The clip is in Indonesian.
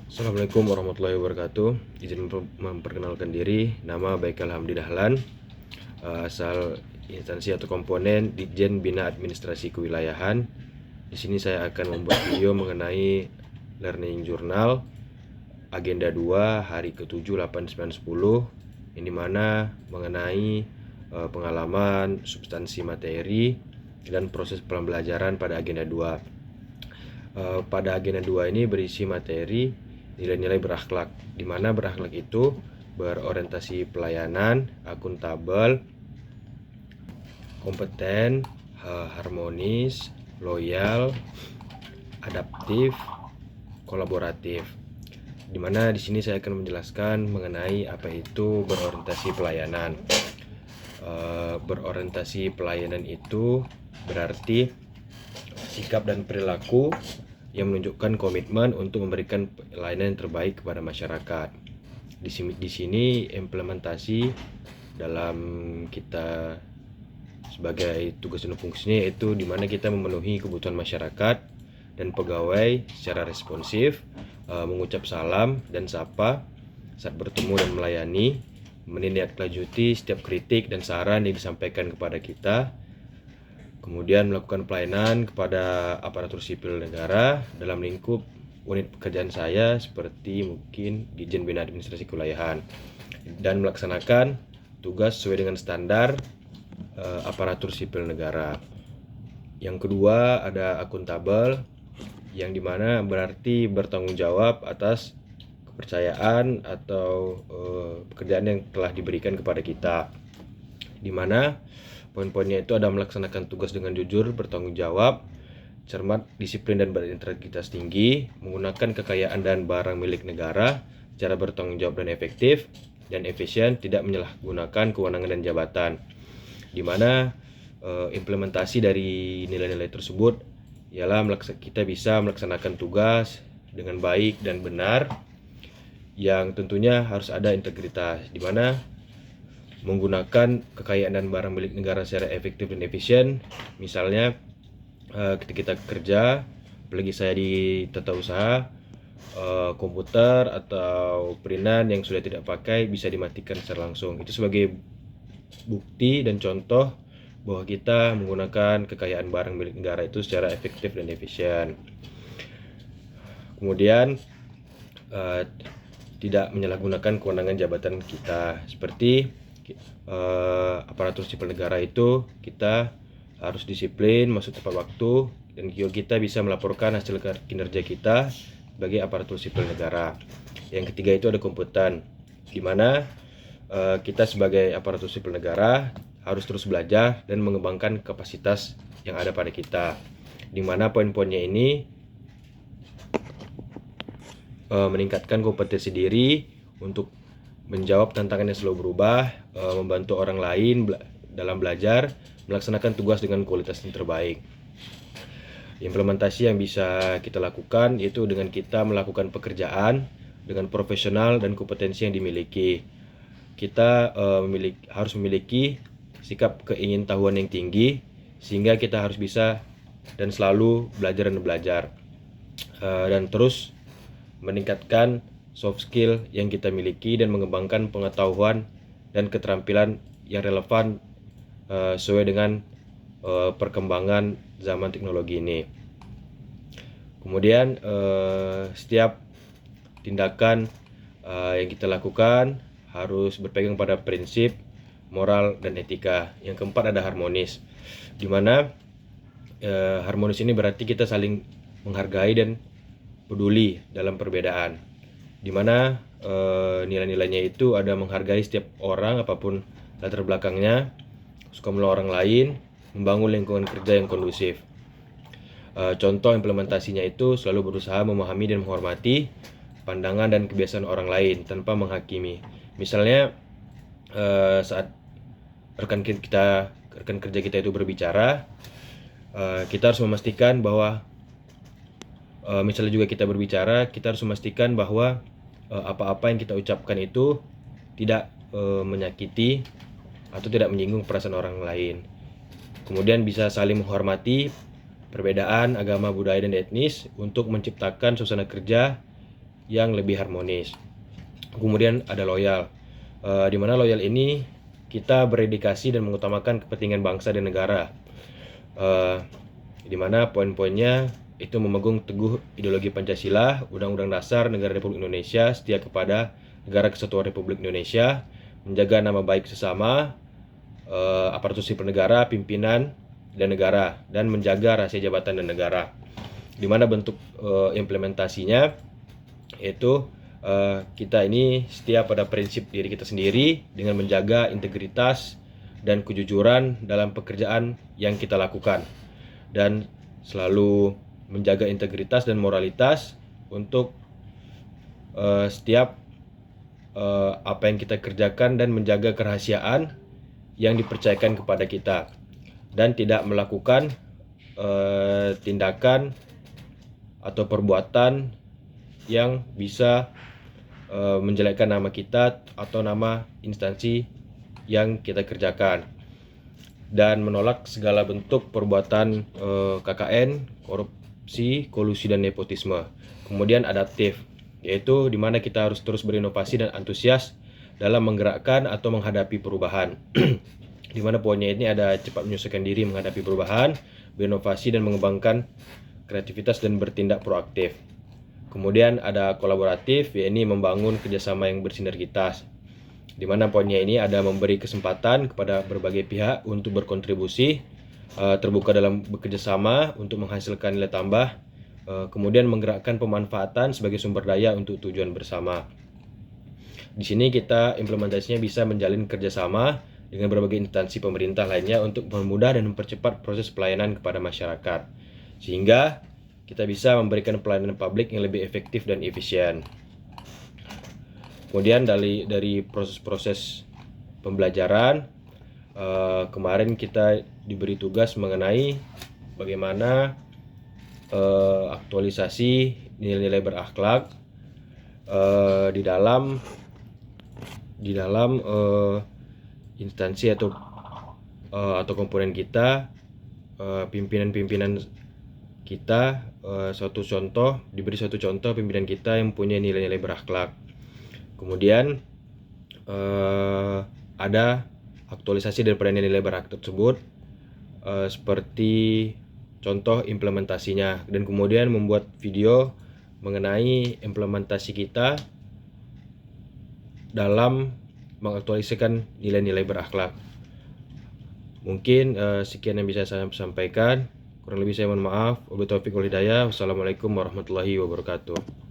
Assalamualaikum warahmatullahi wabarakatuh. Izin memperkenalkan diri, nama Baikal Hamdi Dahlan, asal instansi atau komponen Ditjen Bina Administrasi Kewilayahan. Di sini saya akan membuat video mengenai Learning Journal Agenda 2 hari ke-7, 8, 9, 10, yang dimana mengenai pengalaman, substansi materi, dan proses pembelajaran pada Agenda 2. Pada Agenda 2 ini berisi materi nilai-nilai berakhlak, di mana berakhlak itu berorientasi pelayanan, akuntabel, kompeten, harmonis, loyal, adaptif, kolaboratif. Dimana di sini saya akan menjelaskan mengenai apa itu berorientasi pelayanan. Berorientasi pelayanan itu berarti sikap dan perilaku yang menunjukkan komitmen untuk memberikan pelayanan yang terbaik kepada masyarakat. Di sini implementasi dalam kita sebagai tugas dan fungsinya yaitu di mana kita memenuhi kebutuhan masyarakat dan pegawai secara responsif, mengucap salam dan sapa saat bertemu dan melayani, menindaklanjuti setiap kritik dan saran yang disampaikan kepada kita. Kemudian melakukan pelayanan kepada aparatur sipil negara dalam lingkup unit pekerjaan saya seperti mungkin Ditjen Bina Administrasi Kewilayahan, dan melaksanakan tugas sesuai dengan standar aparatur sipil negara. Yang kedua ada akuntabel, yang dimana berarti bertanggung jawab atas kepercayaan atau pekerjaan yang telah diberikan kepada kita, dimana poin-poinnya itu ada melaksanakan tugas dengan jujur, bertanggung jawab, cermat, disiplin, dan berintegritas tinggi, menggunakan kekayaan dan barang milik negara secara bertanggung jawab dan efektif dan efisien, tidak menyalahgunakan kewenangan dan jabatan. Di mana implementasi dari nilai-nilai tersebut ialah kita bisa melaksanakan tugas dengan baik dan benar, yang tentunya harus ada integritas, di mana menggunakan kekayaan dan barang milik negara secara efektif dan efisien. Misalnya ketika kita kerja, apalagi saya di tata usaha, komputer atau printan yang sudah tidak pakai bisa dimatikan secara langsung. Itu sebagai bukti dan contoh bahwa kita menggunakan kekayaan barang milik negara itu secara efektif dan efisien. Kemudian tidak menyalahgunakan kewenangan jabatan kita, seperti aparatur sipil negara itu kita harus disiplin, masuk tepat waktu, dan kita bisa melaporkan hasil kinerja kita sebagai aparatur sipil negara. Yang ketiga itu ada kompeten, di mana kita sebagai aparatur sipil negara harus terus belajar dan mengembangkan kapasitas yang ada pada kita, di mana poin-poinnya ini meningkatkan kompetensi diri untuk menjawab tantangan yang selalu berubah, membantu orang lain dalam belajar, melaksanakan tugas dengan kualitas yang terbaik. Implementasi yang bisa kita lakukan yaitu dengan kita melakukan pekerjaan dengan profesional dan kompetensi yang dimiliki. Kita harus memiliki sikap keingintahuan yang tinggi, sehingga kita harus bisa dan selalu belajar, dan terus meningkatkan soft skill yang kita miliki dan mengembangkan pengetahuan dan keterampilan yang relevan sesuai dengan perkembangan zaman teknologi ini. Kemudian setiap tindakan yang kita lakukan harus berpegang pada prinsip, moral, dan etika. Yang keempat ada harmonis, di mana harmonis ini berarti kita saling menghargai dan peduli dalam perbedaan, di mana nilai-nilainya itu ada menghargai setiap orang apapun latar belakangnya, suka menolong orang lain, membangun lingkungan kerja yang kondusif. Contoh implementasinya itu selalu berusaha memahami dan menghormati pandangan dan kebiasaan orang lain tanpa menghakimi. Misalnya saat rekan kerja kita itu berbicara, kita harus memastikan bahwa misalnya juga kita berbicara, kita harus memastikan bahwa apa-apa yang kita ucapkan itu tidak menyakiti atau tidak menyinggung perasaan orang lain. Kemudian bisa saling menghormati perbedaan agama, budaya, dan etnis untuk menciptakan suasana kerja yang lebih harmonis. Kemudian ada loyal, di mana loyal ini kita berdedikasi dan mengutamakan kepentingan bangsa dan negara, di mana poin-poinnya itu memegang teguh ideologi Pancasila, Undang-Undang Dasar Negara Republik Indonesia, setia kepada Negara Kesatuan Republik Indonesia, menjaga nama baik sesama, aparatur sipil negara, pimpinan dan negara, dan menjaga rahasia jabatan dan negara. Di mana bentuk implementasinya yaitu kita ini setia pada prinsip diri kita sendiri dengan menjaga integritas dan kejujuran dalam pekerjaan yang kita lakukan, dan selalu menjaga integritas dan moralitas untuk setiap apa yang kita kerjakan, dan menjaga kerahasiaan yang dipercayakan kepada kita, dan tidak melakukan tindakan atau perbuatan yang bisa menjelekkan nama kita atau nama instansi yang kita kerjakan, dan menolak segala bentuk perbuatan KKN, korupsi, kolusi, dan nepotisme. Kemudian adaptif, yaitu di mana kita harus terus berinovasi dan antusias dalam menggerakkan atau menghadapi perubahan. Di mana poinnya ini ada cepat menyesuaikan diri menghadapi perubahan, berinovasi dan mengembangkan kreativitas dan bertindak proaktif. Kemudian ada kolaboratif, yaitu membangun kerjasama yang bersinergitas, di mana poinnya ini ada memberi kesempatan kepada berbagai pihak untuk berkontribusi, terbuka dalam bekerja sama untuk menghasilkan nilai tambah, kemudian menggerakkan pemanfaatan sebagai sumber daya untuk tujuan bersama. Di sini kita implementasinya bisa menjalin kerjasama dengan berbagai instansi pemerintah lainnya untuk mempermudah dan mempercepat proses pelayanan kepada masyarakat, sehingga kita bisa memberikan pelayanan publik yang lebih efektif dan efisien. Kemudian dari proses-proses pembelajaran, kemarin kita diberi tugas mengenai bagaimana aktualisasi nilai-nilai berakhlak di dalam instansi atau komponen kita, pimpinan-pimpinan kita. Diberi suatu contoh pimpinan kita yang punya nilai-nilai berakhlak. Kemudian ada aktualisasi daripada nilai berakhlak tersebut, seperti contoh implementasinya, dan kemudian membuat video mengenai implementasi kita dalam mengaktualisasikan nilai-nilai berakhlak. Mungkin sekian yang bisa saya sampaikan. Kurang lebih saya mohon maaf. Wabillahi taufiq wal hidayah. Wassalamualaikum warahmatullahi wabarakatuh.